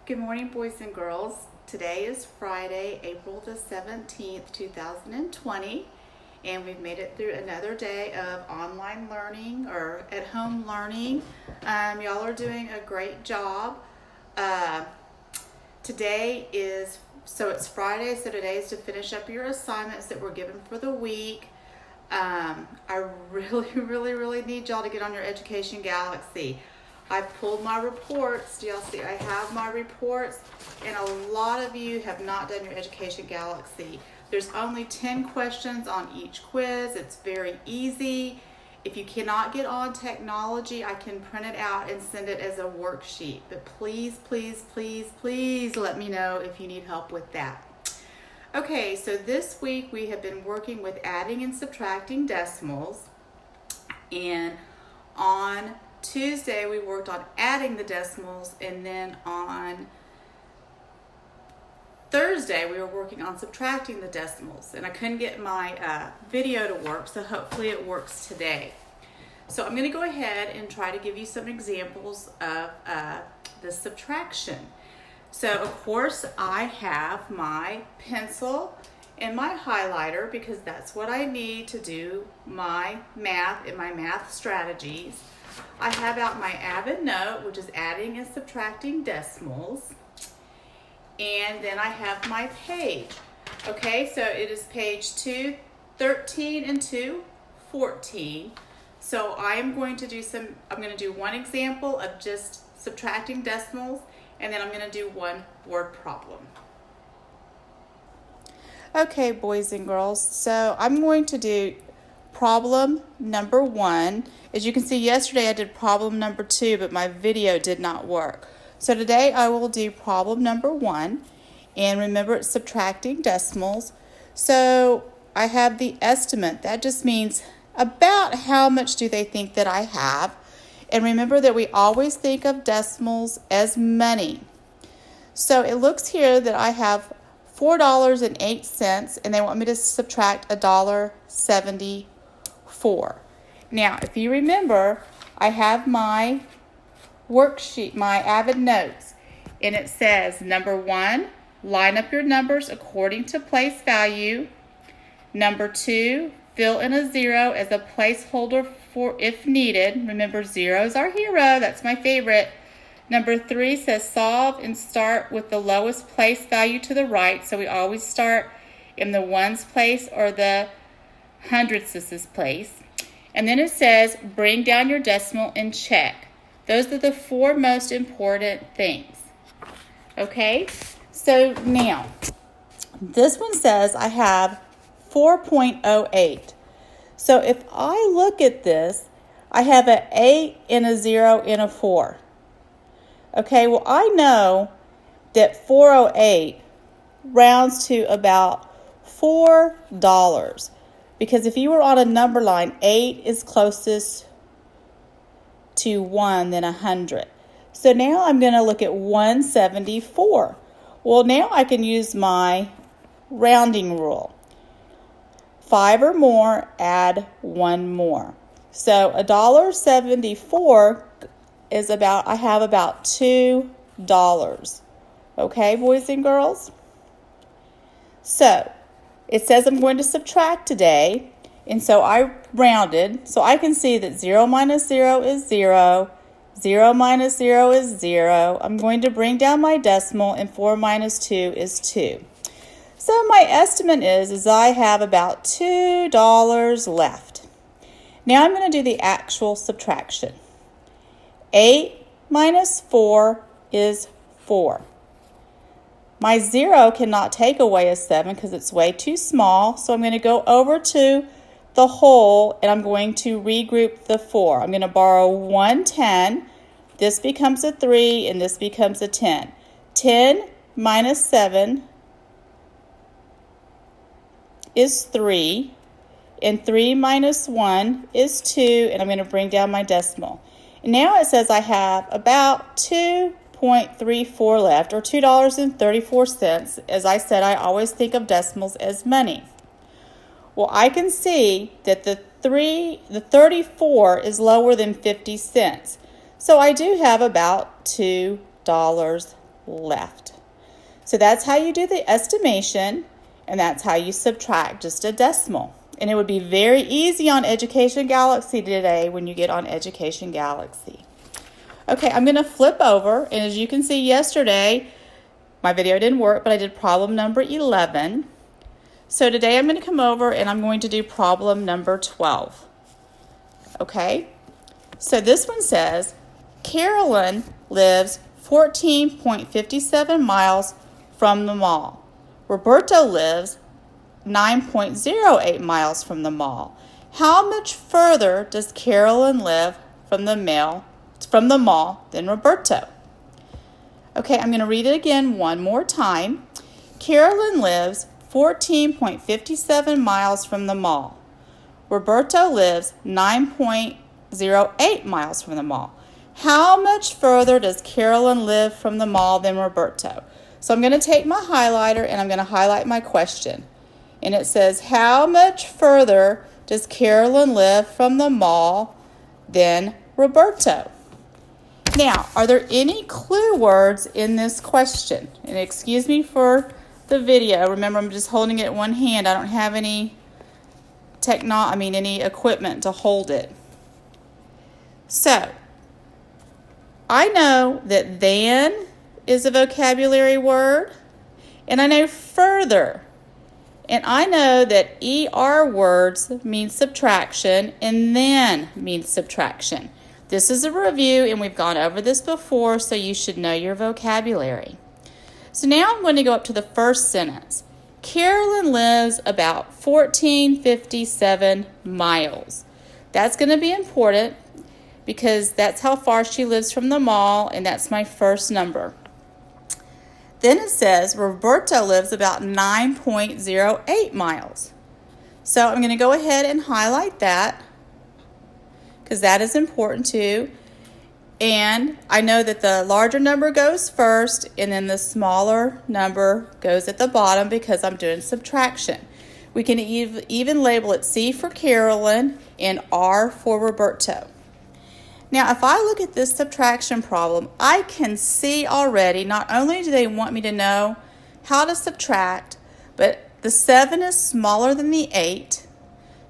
Good morning, boys and girls. Today is Friday, April the 17th, 2020, and we've made it through another day of online learning or at-home learning. Y'all are doing a great job. It's Friday, so today is to finish up your assignments that were given for the week. I really need y'all to get on your Education Galaxy. I pulled my reports. Do y'all see? I have my reports, and a lot of you have not done your Education Galaxy. There's only 10 questions on each quiz. It's very easy. If you cannot get on technology, I can print it out and send it as a worksheet. But please let me know if you need help with that. Okay, so this week we have been working with adding and subtracting decimals, and on Tuesday we worked on adding the decimals, and then on Thursday we were working on subtracting the decimals, and I couldn't get my video to work, so hopefully it works today. So I'm going to go ahead and try to give you some examples of the subtraction. So of course I have my pencil and my highlighter because that's what I need to do my math and my math strategies. I have out my Avid note, which is adding and subtracting decimals. And then I have my page. Okay, so it is page 213 and 214. So I'm going to do one example of just subtracting decimals, and then I'm going to do one word problem. Okay, boys and girls, so I'm going to do problem number 1. As you can see, yesterday I did problem number 2, but my video did not work. So today I will do problem number 1, and remember it's subtracting decimals. So I have the estimate. That just means about how much do they think that I have. And remember that we always think of decimals as money. So it looks here that I have $4.08, and they want me to subtract $1.74. Now, if you remember, I have my worksheet, my Avid notes, and it says, number 1, line up your numbers according to place value. Number 2, fill in a 0 as a placeholder for if needed. Remember, 0 is our hero. That's my favorite. Number 3 says solve and start with the lowest place value to the right. So we always start in the ones place or the hundredths place. And then it says bring down your decimal and check. Those are the 4 most important things. Okay, so now this one says I have 4.08. So if I look at this, I have an 8 and a 0 and a 4. Okay, well I know that 408 rounds to about $4. Because if you were on a number line, 8 is closest to 1 than 100. So now I'm going to look at 174. Well, now I can use my rounding rule. 5 or more, add 1 more. So $1.74 is I have about $2. Okay, boys and girls? So it says I'm going to subtract today, and so I rounded. So I can see that 0 minus 0 is 0. 0 minus 0 is 0. I'm going to bring down my decimal, and 4 minus 2 is 2. So my estimate is I have about $2 left. Now I'm going to do the actual subtraction. 8 minus 4 is 4. My 0 cannot take away a 7 because it's way too small. So I'm going to go over to the whole, and I'm going to regroup the 4. I'm going to borrow 1 10. This becomes a 3, and this becomes a 10. 10 minus 7 is 3, and 3 minus 1 is 2, and I'm going to bring down my decimal. And now it says I have about 2.34 left, or $2.34. As I said, I always think of decimals as money. Well, I can see that the 34 is lower than 50 cents. So I do have about $2 left. So that's how you do the estimation, and that's how you subtract, just a decimal. And it would be very easy on Education Galaxy today when you get on Education Galaxy. Okay, I'm going to flip over, and as you can see yesterday, my video didn't work, but I did problem number 11. So today I'm going to come over and I'm going to do problem number 12. Okay, so this one says, Carolyn lives 14.57 miles from the mall. Roberto lives 9.08 miles from the mall. How much further does Carolyn live from the mall than Roberto? Okay, I'm going to read it again one more time. Carolyn lives 14.57 miles from the mall. Roberto lives 9.08 miles from the mall. How much further does Carolyn live from the mall than Roberto? So I'm going to take my highlighter and I'm going to highlight my question. And it says, how much further does Carolyn live from the mall than Roberto? Now, are there any clue words in this question? And excuse me for the video. Remember, I'm just holding it in one hand. I don't have any any equipment to hold it. So, I know that than is a vocabulary word, and I know further. And I know that ER words mean subtraction and then means subtraction. This is a review, and we've gone over this before, so you should know your vocabulary. So now I'm going to go up to the first sentence. Carolyn lives about 1457 miles. That's going to be important because that's how far she lives from the mall, and that's my first number. Then it says Roberto lives about 9.08 miles. So I'm going to go ahead and highlight that because that is important too. And I know that the larger number goes first and then the smaller number goes at the bottom because I'm doing subtraction. We can even label it C for Carolyn and R for Roberto. Now, if I look at this subtraction problem, I can see already not only do they want me to know how to subtract, but the 7 is smaller than the 8.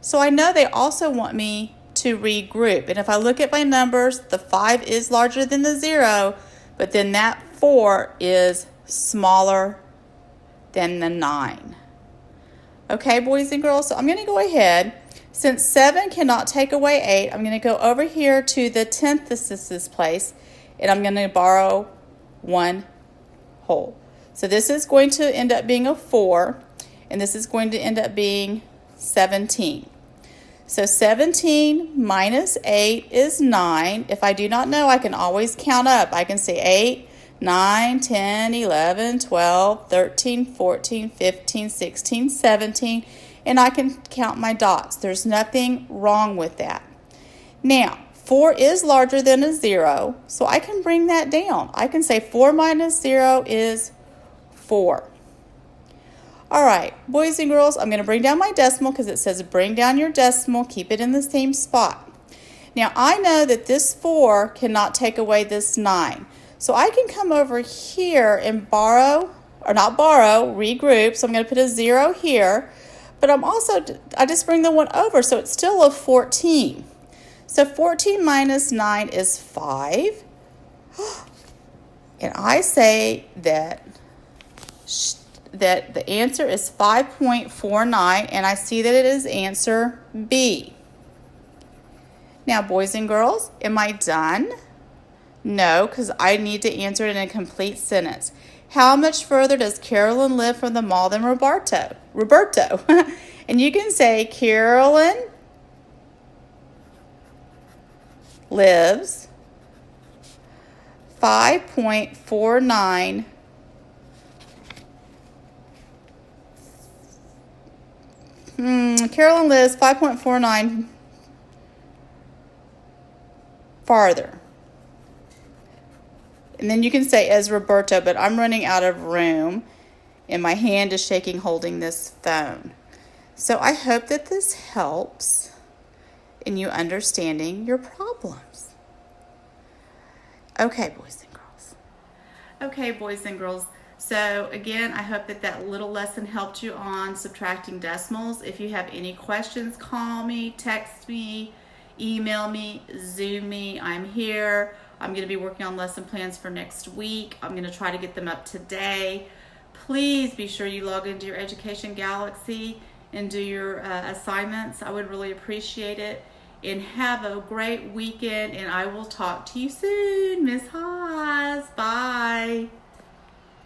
So I know they also want me to regroup. And if I look at my numbers, the 5 is larger than the 0, but then that 4 is smaller than the 9. Okay, boys and girls, so I'm going to go ahead. Since 7 cannot take away 8, I'm going to go over here to the tenthesis place, and I'm going to borrow 1 whole. So this is going to end up being a 4, and this is going to end up being 17. So 17 minus 8 is 9. If I do not know, I can always count up. I can say 8, 9, 10, 11, 12, 13, 14, 15, 16, 17, and I can count my dots. There's nothing wrong with that. Now, 4 is larger than a 0, so I can bring that down. I can say 4 minus 0 is 4. All right, boys and girls, I'm going to bring down my decimal because it says bring down your decimal, keep it in the same spot. Now, I know that this 4 cannot take away this 9. So I can come over here and regroup. So I'm going to put a 0 here. But I just bring the 1 over, so it's still a 14. So 14 minus 9 is 5. And I say that the answer is 5.49, and I see that it is answer B. Now, boys and girls, am I done? No, because I need to answer it in a complete sentence. How much further does Carolyn live from the mall than Roberto? And you can say Carolyn lives 5.49 Carolyn lives 5.49 farther. And then you can say as Roberto, but I'm running out of room and my hand is shaking holding this phone. So I hope that this helps in you understanding your problems. Okay, boys and girls. Okay, boys and girls. So again, I hope that that little lesson helped you on subtracting decimals. If you have any questions, call me, text me, email me, Zoom me. I'm here. I'm going to be working on lesson plans for next week. I'm going to try to get them up today. Please be sure you log into your Education Galaxy and do your assignments. I would really appreciate it. And have a great weekend, and I will talk to you soon. Miss Haas. Bye.